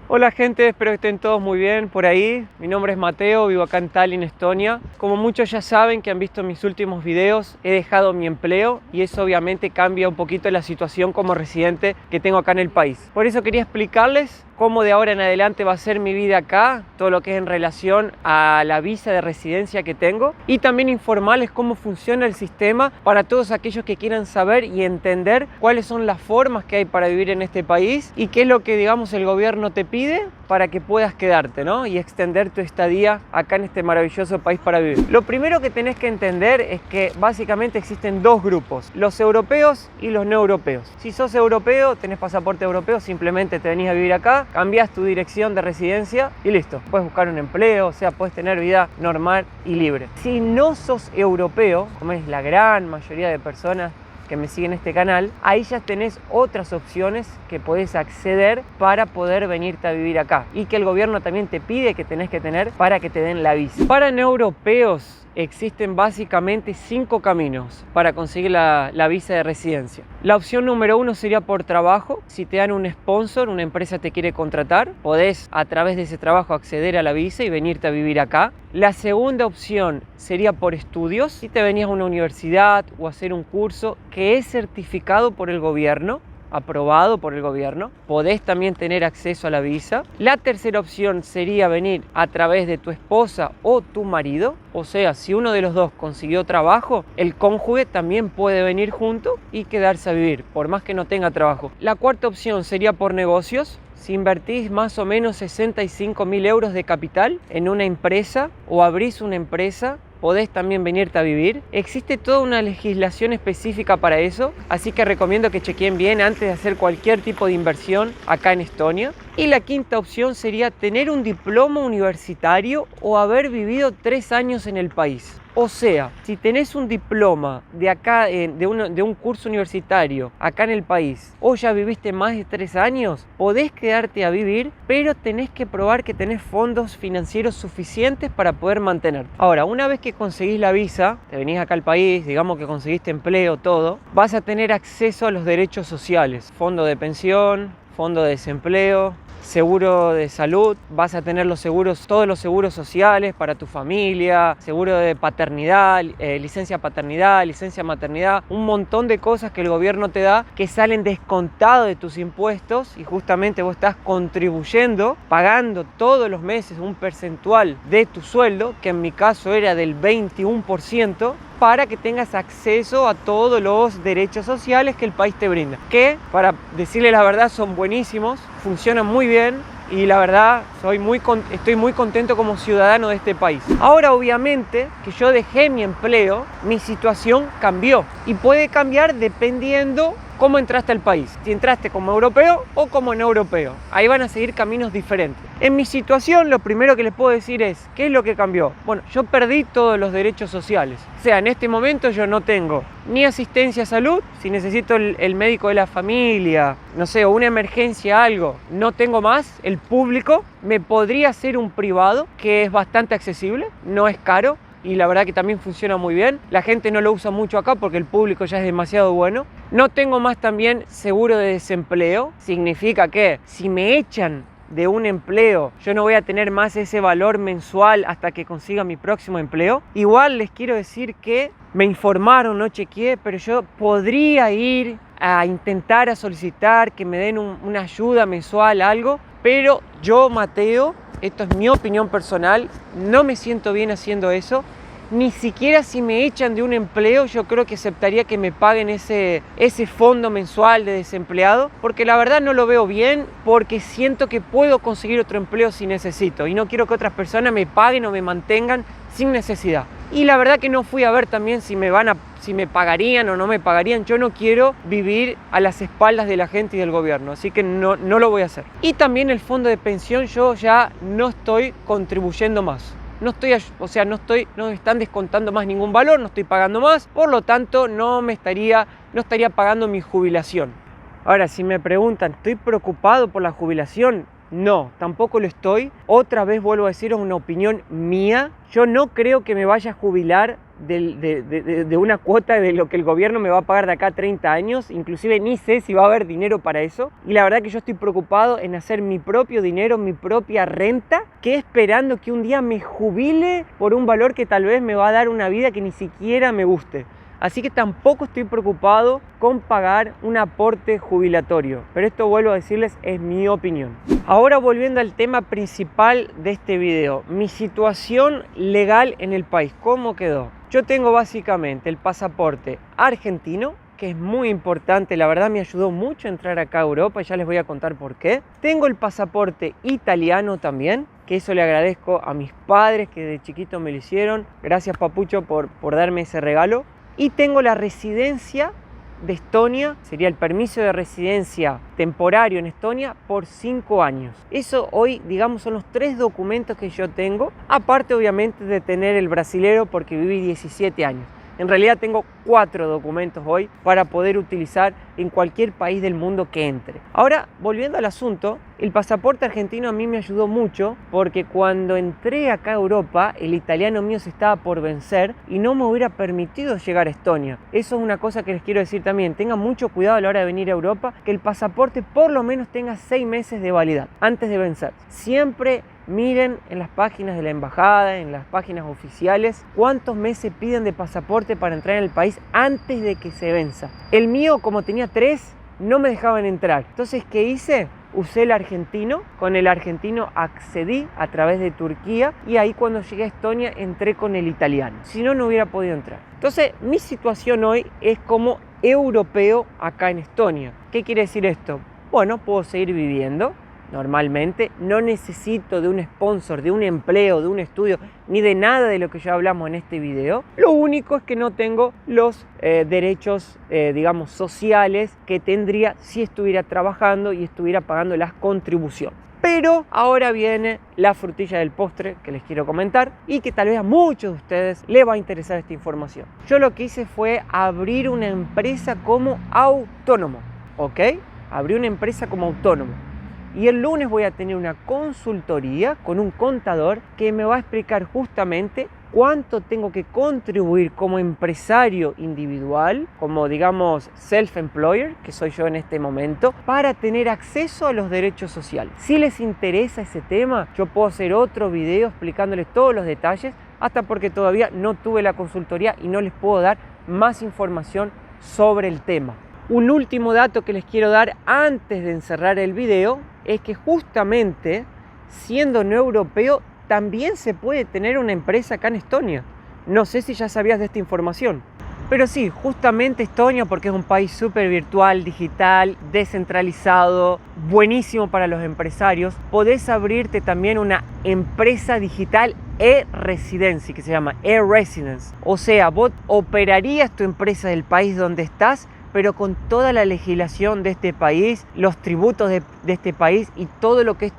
Hola gente, espero que estén todos muy bien por ahí. Mi nombre es Mateo, vivo acá en Tallinn, Estonia. Como muchos ya saben que han visto mis últimos videos, he dejado mi empleo y eso obviamente cambia un poquito la situación como residente que tengo acá en el país. Por eso quería explicarles cómo de ahora en adelante va a ser mi vida acá, todo lo que es en relación a la visa de residencia que tengo, y también informarles cómo funciona el sistema para todos aquellos que quieran saber y entender cuáles son las formas que hay para vivir en este país y qué es lo que, digamos, el gobierno te pide para que puedas quedarte, ¿no? Y extender tu estadía acá en este maravilloso país para vivir. Lo primero que tenés que entender es que básicamente existen dos grupos, los europeos y los no europeos. Si sos europeo, tenés pasaporte europeo, simplemente te venís a vivir acá, cambiás tu dirección de residencia y listo. Puedes buscar un empleo, o sea, puedes tener vida normal y libre. Si no sos europeo, como es la gran mayoría de personas que me siguen este canal, ahí ya tenés otras opciones que podés acceder para poder venirte a vivir acá y que el gobierno también te pide que tenés que tener para que te den la visa. Para no europeos existen básicamente 5 caminos para conseguir la visa de residencia. La opción número 1 sería por trabajo. Si te dan un sponsor, una empresa te quiere contratar, podés a través de ese trabajo acceder a la visa y venirte a vivir acá. La segunda opción sería por estudios. Si te venías a una universidad o a hacer un curso que es certificado por el gobierno, aprobado por el gobierno, podés también tener acceso a la visa. La tercera opción sería venir a través de tu esposa o tu marido, o sea, si uno de los dos consiguió trabajo, el cónyuge también puede venir junto y quedarse a vivir, por más que no tenga trabajo. La cuarta opción sería por negocios. Si invertís más o menos 65.000 euros de capital en una empresa o abrís una empresa, podés también venirte a vivir. Existe toda una legislación específica para eso, así que recomiendo que chequen bien antes de hacer cualquier tipo de inversión acá en Estonia. Y la quinta opción sería tener un diploma universitario o haber vivido 3 años en el país. O sea, si tenés un diploma de acá, de un curso universitario acá en el país, o ya viviste más de 3 años, podés quedarte a vivir, pero tenés que probar que tenés fondos financieros suficientes para poder mantener. Ahora, una vez que conseguís la visa, te venís acá al país, digamos que conseguiste empleo, todo, vas a tener acceso a los derechos sociales, fondo de pensión, fondo de desempleo, seguro de salud, vas a tener los seguros, todos los seguros sociales para tu familia, seguro de paternidad, licencia paternidad, licencia maternidad, un montón de cosas que el gobierno te da que salen descontados de tus impuestos y justamente vos estás contribuyendo, pagando todos los meses un percentual de tu sueldo, que en mi caso era del 21%, para que tengas acceso a todos los derechos sociales que el país te brinda, que para decirle la verdad son buenísimos, funcionan muy bien y la verdad estoy muy contento como ciudadano de este país. Ahora obviamente que yo dejé mi empleo, mi situación cambió y puede cambiar dependiendo cómo entraste al país, si entraste como europeo o como no europeo. Ahí van a seguir caminos diferentes. En mi situación, lo primero que les puedo decir es, ¿qué es lo que cambió? Bueno, yo perdí todos los derechos sociales. O sea, en este momento yo no tengo ni asistencia a salud, si necesito el médico de la familia, no sé, o una emergencia, algo, no tengo más. El público me podría hacer un privado, que es bastante accesible, no es caro. Y la verdad que también funciona muy bien. La gente no lo usa mucho acá porque el público ya es demasiado bueno. No tengo más también seguro de desempleo. Significa que si me echan de un empleo, yo no voy a tener más ese valor mensual hasta que consiga mi próximo empleo. Igual les quiero decir que me informaron, no chequeé, pero yo podría ir a intentar a solicitar que me den una ayuda mensual, algo. Pero yo, Mateo, esto es mi opinión personal, no me siento bien haciendo eso. Ni siquiera si me echan de un empleo, yo creo que aceptaría que me paguen ese fondo mensual de desempleado, porque la verdad no lo veo bien, porque siento que puedo conseguir otro empleo si necesito, y no quiero que otras personas me paguen o me mantengan sin necesidad. Y la verdad que no fui a ver también si me pagarían o no me pagarían. Yo no quiero vivir a las espaldas de la gente y del gobierno, así que no lo voy a hacer. Y también el fondo de pensión, yo ya no estoy contribuyendo más. No me están descontando más ningún valor, no estoy pagando más, por lo tanto no estaría pagando mi jubilación. Ahora, si me preguntan, ¿estoy preocupado por la jubilación? No, tampoco lo estoy. Otra vez vuelvo a decir, es una opinión mía. Yo no creo que me vaya a jubilar de una cuota de lo que el gobierno me va a pagar de acá a 30 años, inclusive ni sé si va a haber dinero para eso, y la verdad que yo estoy preocupado en hacer mi propio dinero, mi propia renta, que esperando que un día me jubile por un valor que tal vez me va a dar una vida que ni siquiera me guste. Así que tampoco estoy preocupado con pagar un aporte jubilatorio. Pero esto, vuelvo a decirles, es mi opinión. Ahora volviendo al tema principal de este video. Mi situación legal en el país. ¿Cómo quedó? Yo tengo básicamente el pasaporte argentino, que es muy importante. La verdad me ayudó mucho a entrar acá a Europa y ya les voy a contar por qué. Tengo el pasaporte italiano también, que eso le agradezco a mis padres que de chiquito me lo hicieron. Gracias, Papucho, por darme ese regalo. Y tengo la residencia de Estonia, sería el permiso de residencia temporario en Estonia por 5 años. Eso hoy, digamos, son los 3 documentos que yo tengo, aparte obviamente de tener el brasilero porque viví 17 años. En realidad tengo 4 documentos hoy para poder utilizar en cualquier país del mundo que entre. Ahora, volviendo al asunto, el pasaporte argentino a mí me ayudó mucho porque cuando entré acá a Europa, el italiano mío se estaba por vencer y no me hubiera permitido llegar a Estonia. Eso es una cosa que les quiero decir también. Tengan mucho cuidado a la hora de venir a Europa, que el pasaporte por lo menos tenga 6 meses de validad antes de vencer. Siempre miren en las páginas de la embajada, en las páginas oficiales, cuántos meses piden de pasaporte para entrar en el país antes de que se venza. El mío, como tenía 3, no me dejaban entrar. Entonces, ¿qué hice? Usé el argentino, con el argentino accedí a través de Turquía y ahí cuando llegué a Estonia entré con el italiano. Si no, no hubiera podido entrar. Entonces, mi situación hoy es como europeo acá en Estonia. ¿Qué quiere decir esto? Bueno, puedo seguir viviendo normalmente, no necesito de un sponsor, de un empleo, de un estudio, ni de nada de lo que ya hablamos en este video. Lo único es que no tengo los derechos, digamos, sociales que tendría si estuviera trabajando y estuviera pagando las contribuciones. Pero ahora viene la frutilla del postre que les quiero comentar y que tal vez a muchos de ustedes les va a interesar esta información. Yo lo que hice fue abrir una empresa como autónomo, ¿ok? Abrí una empresa como autónomo. Y el lunes voy a tener una consultoría con un contador que me va a explicar justamente cuánto tengo que contribuir como empresario individual, como digamos self-employer, que soy yo en este momento, para tener acceso a los derechos sociales. Si les interesa ese tema, yo puedo hacer otro video explicándoles todos los detalles, hasta porque todavía no tuve la consultoría y no les puedo dar más información sobre el tema. Un último dato que les quiero dar antes de encerrar el video es que justamente siendo no europeo también se puede tener una empresa acá en Estonia. No sé si ya sabías de esta información. Pero sí, justamente Estonia, porque es un país súper virtual, digital, descentralizado, buenísimo para los empresarios, podés abrirte también una empresa digital e-residency, que se llama e-residence. O sea, vos operarías tu empresa del país donde estás, pero con toda la legislación de este país, los tributos de este país y todo lo que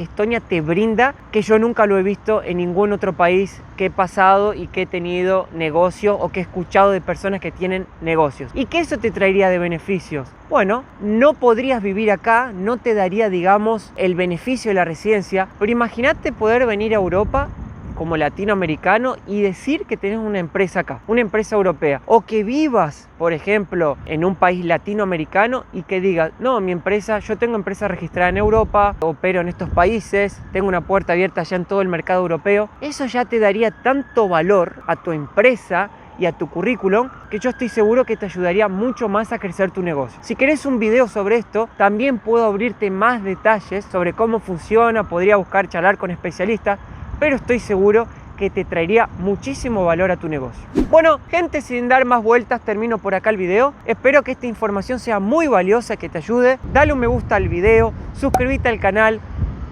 Estonia te brinda, que yo nunca lo he visto en ningún otro país que he pasado y que he tenido negocio o que he escuchado de personas que tienen negocios. ¿Y qué eso te traería de beneficios? Bueno, no podrías vivir acá, no te daría, digamos, el beneficio de la residencia, pero imagínate poder venir a Europa como latinoamericano y decir que tenés una empresa acá, una empresa europea, o que vivas, por ejemplo, en un país latinoamericano y que digas, no, mi empresa, yo tengo empresa registrada en Europa, opero en estos países, tengo una puerta abierta ya en todo el mercado europeo. Eso ya te daría tanto valor a tu empresa y a tu currículum, que yo estoy seguro que te ayudaría mucho más a crecer tu negocio. Si querés un video sobre esto, también puedo abrirte más detalles sobre cómo funciona, podría buscar charlar con especialistas, pero estoy seguro que te traería muchísimo valor a tu negocio. Bueno, gente, sin dar más vueltas, termino por acá el video. Espero que esta información sea muy valiosa, que te ayude. Dale un me gusta al video, suscríbete al canal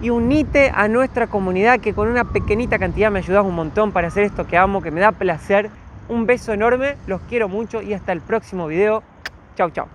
y unite a nuestra comunidad, que con una pequeñita cantidad me ayudas un montón para hacer esto que amo, que me da placer. Un beso enorme, los quiero mucho y hasta el próximo video. Chau, chau.